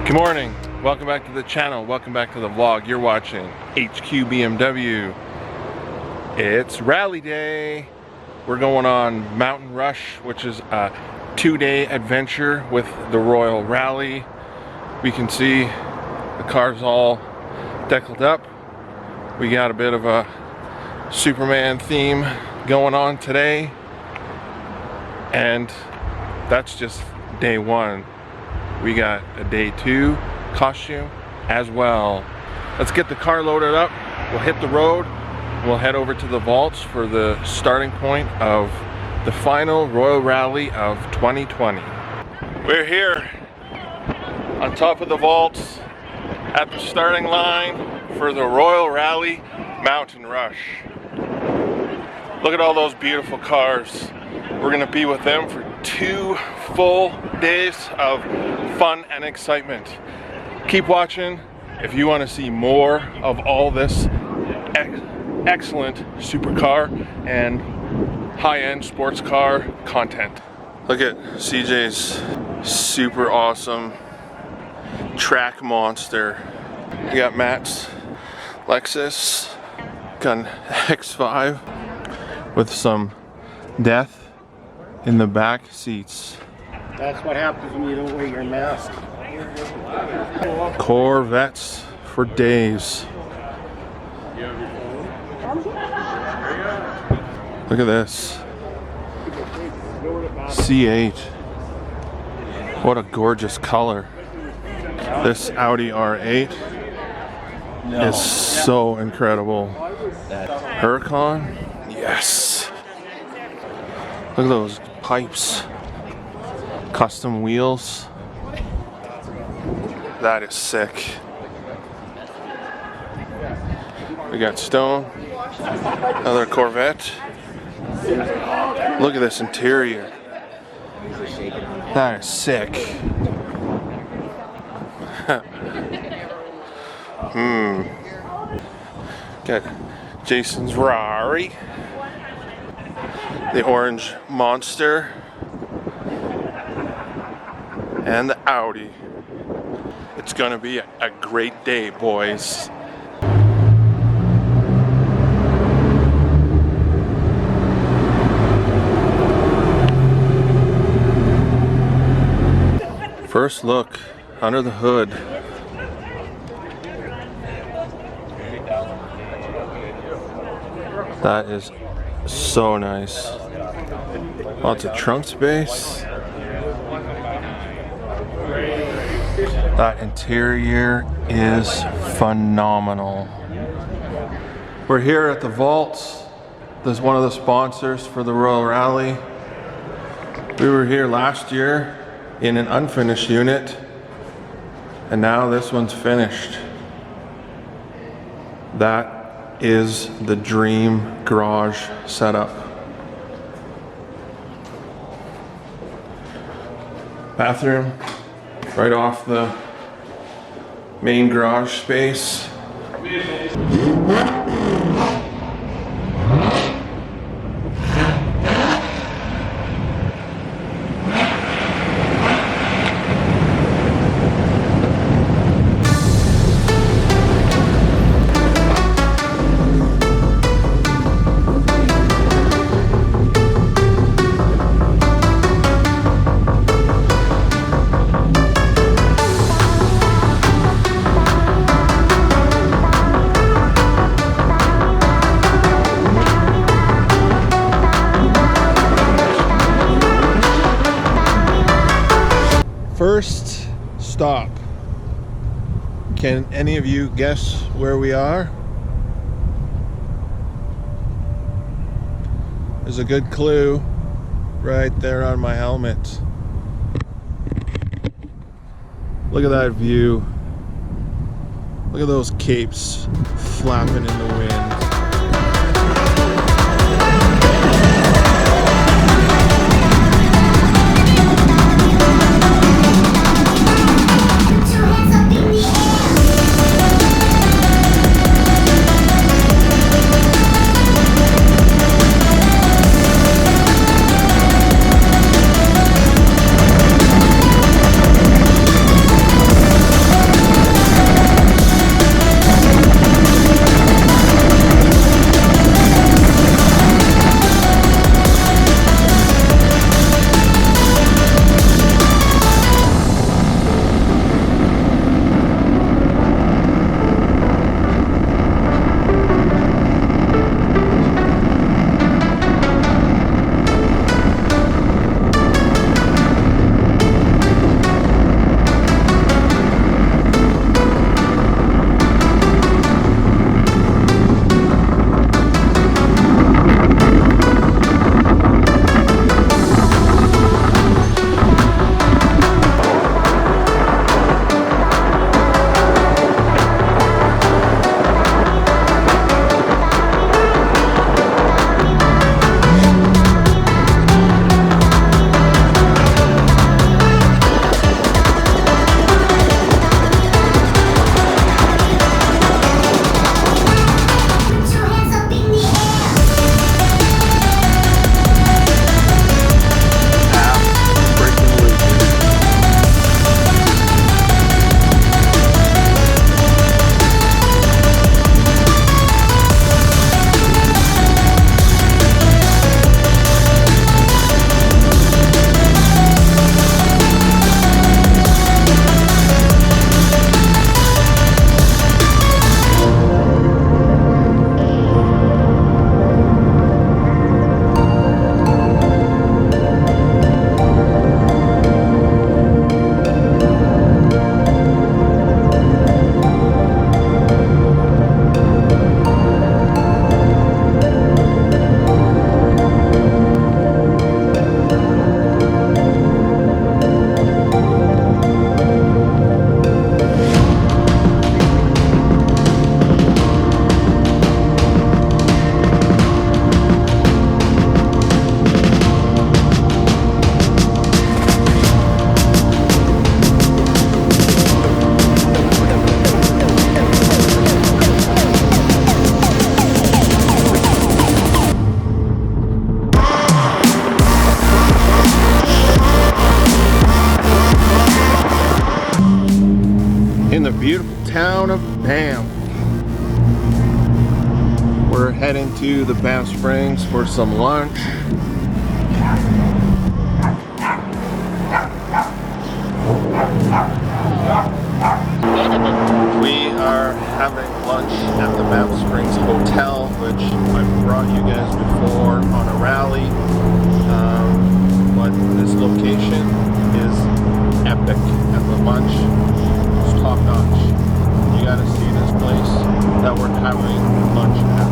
Good morning, welcome back to the channel, welcome back to the vlog. You're watching HQ BMW. It's rally day. We're going on Mountain Rush, which is a 2-day adventure with the Royal Rally. We can see the car's all decked up. We got a bit of a Superman theme going on today, and that's just day one. We got a day 2 costume as well. Let's get the car loaded up. We'll hit the road. We'll head over to the vaults for the starting point of the final Royal Rally of 2020. We're here on top of the vaults at the starting line for the Royal Rally Mountain Rush. Look at all those beautiful cars. We're gonna be with them for 2 full days of fun and excitement. Keep watching if you want to see more of all this excellent supercar and high-end sports car content. Look at CJ's super awesome track monster. We got Matt's Lexus Gun X5 with some death in the back seats. That's what happens when you don't wear your mask. Corvettes for days. Look at this. C8. What a gorgeous color. This Audi R8 is so incredible. Huracan? Yes. Look at those pipes. Custom wheels. That is sick. We got Stone. Another Corvette. Look at this interior. That is sick. Got Jason's Rari. The orange Monster. And the Audi. It's gonna be a great day, boys. First look under the hood. That is so nice. Lots of trunk space. That interior is phenomenal. We're here at the vaults. This is one of the sponsors for the Royal Rally. We were here last year in an unfinished unit, and now this one's finished. That is the dream garage setup. Bathroom right off the main garage space. First stop. Can any of you guess where we are? There's a good clue right there on my helmet. Look at that view. Look at those capes flapping in the wind. beautiful town of Banff. We're heading to the Banff Springs for some lunch. We are having lunch at the Banff Springs Hotel, which I've brought you guys before on a rally. But this location is epic, and the lunch is top notch. You gotta see this place that we're having lunch at.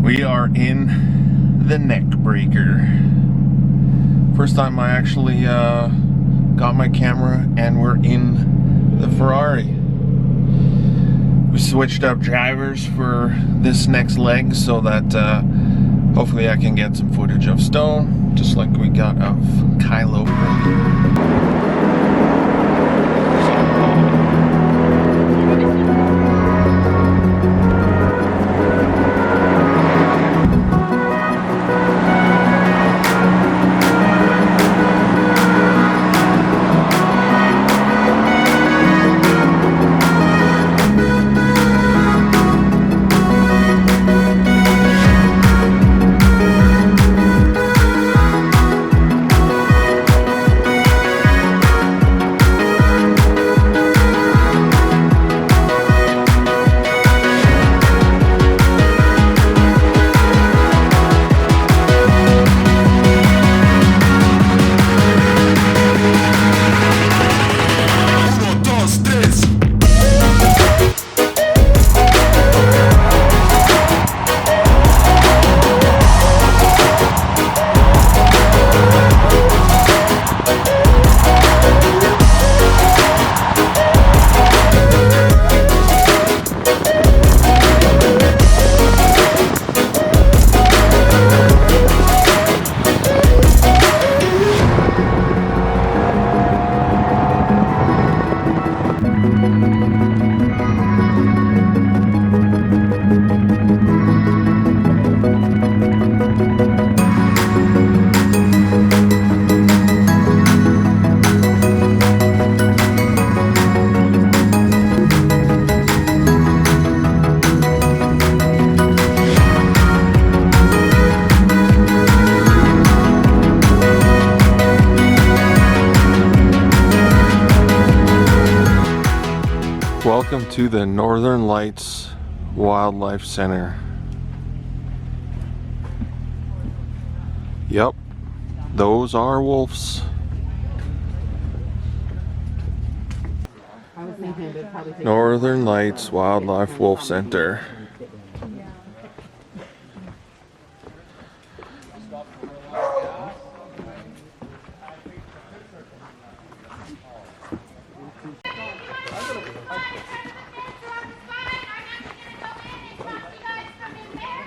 We are in the neck breaker. First time I actually got my camera, and we're in the Ferrari. We switched up drivers for this next leg so that hopefully I can get some footage of Stone, just like we got of Kylo Ren. Welcome to the Northern Lights Wildlife Center. Yep, those are wolves. Northern Lights Wildlife Wolf Center.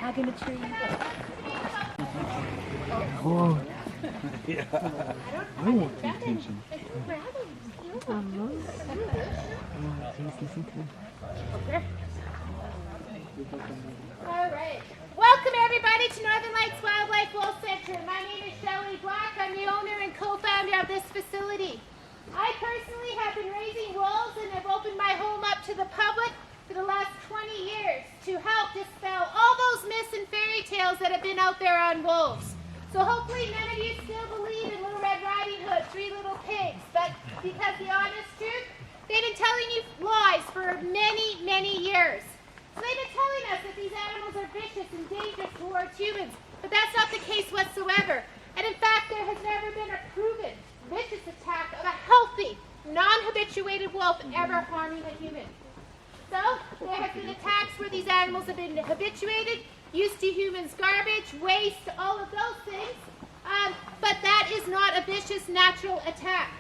Hugging a tree. Oh, Yeah. I want the attention. All right. Welcome everybody to Northern Lights Wildlife Wolf Center. My name is Shelley Black. I'm the owner and co-founder of this facility. I personally have been raising wolves and have opened my home up to the public for the last 20 years to help dispel all those myths and fairy tales that have been out there on wolves. So hopefully none of you still believe in Little Red Riding Hood, Three Little Pigs, but because the honest truth, they've been telling you lies for many, many years. So they've been telling us that these animals are vicious and dangerous towards humans, but that's not the case whatsoever. And in fact, there has never been a proven vicious attack of a healthy, non-habituated wolf ever harming a human. So there have been attacks where these animals have been habituated, used to humans' garbage, waste, all of those things, but that is not a vicious natural attack.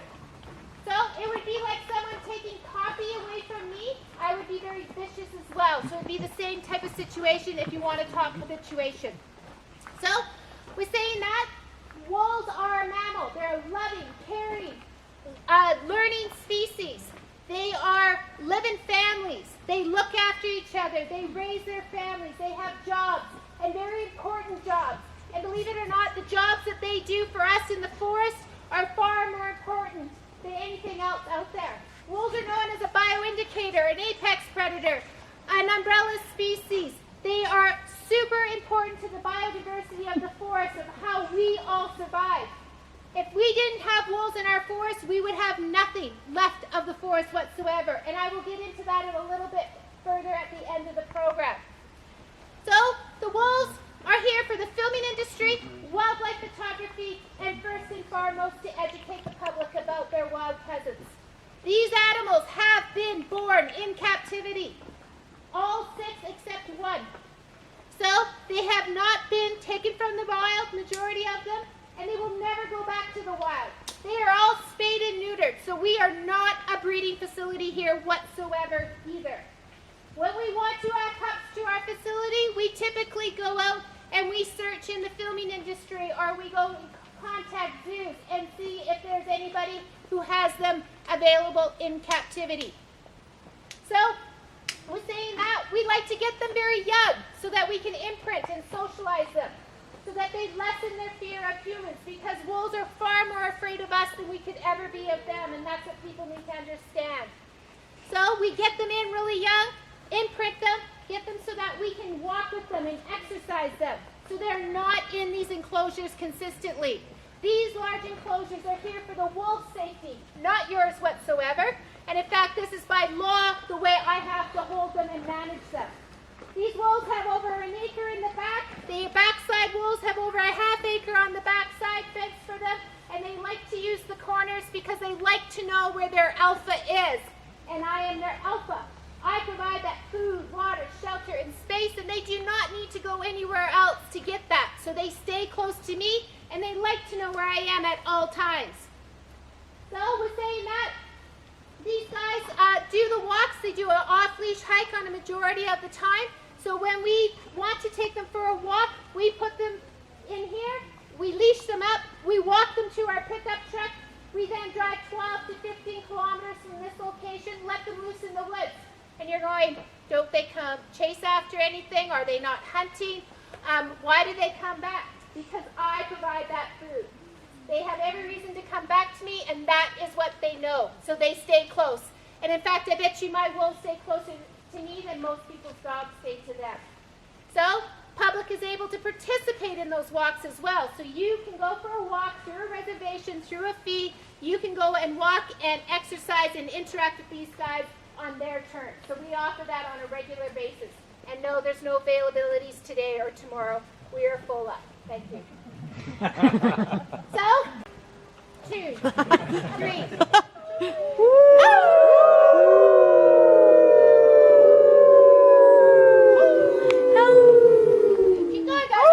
So it would be like someone taking coffee away from me. I would be very vicious as well. So it would be the same type of situation if you want to talk habituation. So with saying that, wolves are a mammal. They're a loving, caring, learning species. They are living families. They look after each other. They raise their families. They have jobs, and very important jobs. And believe it or not, the jobs that they do for us in the forest are far more important than anything else out there. Wolves are known as a bioindicator, an apex predator, an umbrella species. They are super important to the biodiversity of the forest, of how we all survive. If we didn't have wolves in our forest, we would have nothing left of the forest whatsoever. And I will get into that in a little bit further at the end of the program. So the wolves are here for the filming industry, wildlife photography, and first and foremost to educate the public about their wild presence. These animals have been born in captivity, all 6 except 1. So they have not been taken from the wild, majority of them, and they will never go back to the wild. They are all spayed and neutered, so we are not a breeding facility here whatsoever either. When we want to add pups to our facility, we typically go out and we search in the filming industry, or we go contact zoos and see if there's anybody who has them available in captivity. So, with saying that, we like to get them very young so that we can imprint and socialize them, so that they lessen their fear of humans, because wolves are far more afraid of us than we could ever be of them, and that's what people need to understand. So we get them in really young, imprint them, get them so that we can walk with them and exercise them, so they're not in these enclosures consistently. These large enclosures are here for the wolf's safety, not yours whatsoever, and in fact this is by law the way I have to hold them and manage them. These wolves have over an acre in the back. The backside wolves have over a ½ acre on the backside fenced for them, and they like to use the corners because they like to know where their alpha is, and I am their alpha. I provide that food, water, shelter, and space, and they do not need to go anywhere else to get that. So they stay close to me, and they like to know where I am at all times. So with saying that, these guys do the walks. They do an off-leash hike on a majority of the time. So when we want to take them for a walk, we put them in here, we leash them up, we walk them to our pickup truck. We then drive 12 to 15 kilometers from this location, let them loose in the woods. And you're going, don't they come chase after anything? Are they not hunting? Why do they come back? Because I provide that food. They have every reason to come back to me, and that is what they know. So they stay close. And in fact, I bet you my wolves stay closer to me than most people's dogs stay to them. So public is able to participate in those walks as well. So you can go for a walk through a reservation, through a fee. You can go and walk and exercise and interact with these guys on their turn. So we offer that on a regular basis. And no, there's no availabilities today or tomorrow. We are full up. Thank you. So, 2, 3. Keep going, guys.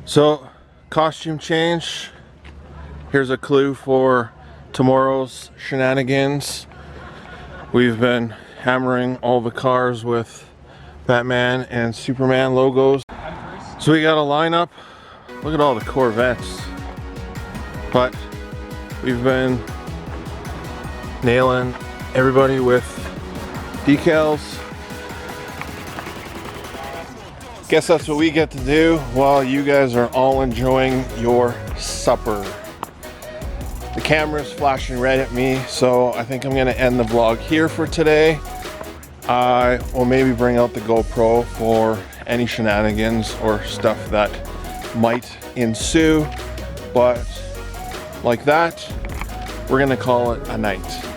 So, costume change. Here's a clue for tomorrow's shenanigans. We've been hammering all the cars with Batman and Superman logos. So we got a lineup. Look at all the Corvettes. But we've been nailing everybody with decals. Guess that's what we get to do while you guys are all enjoying your supper. The camera's flashing red at me, so I think I'm gonna end the vlog here for today. I will maybe bring out the GoPro for any shenanigans or stuff that might ensue, but like that, we're gonna call it a night.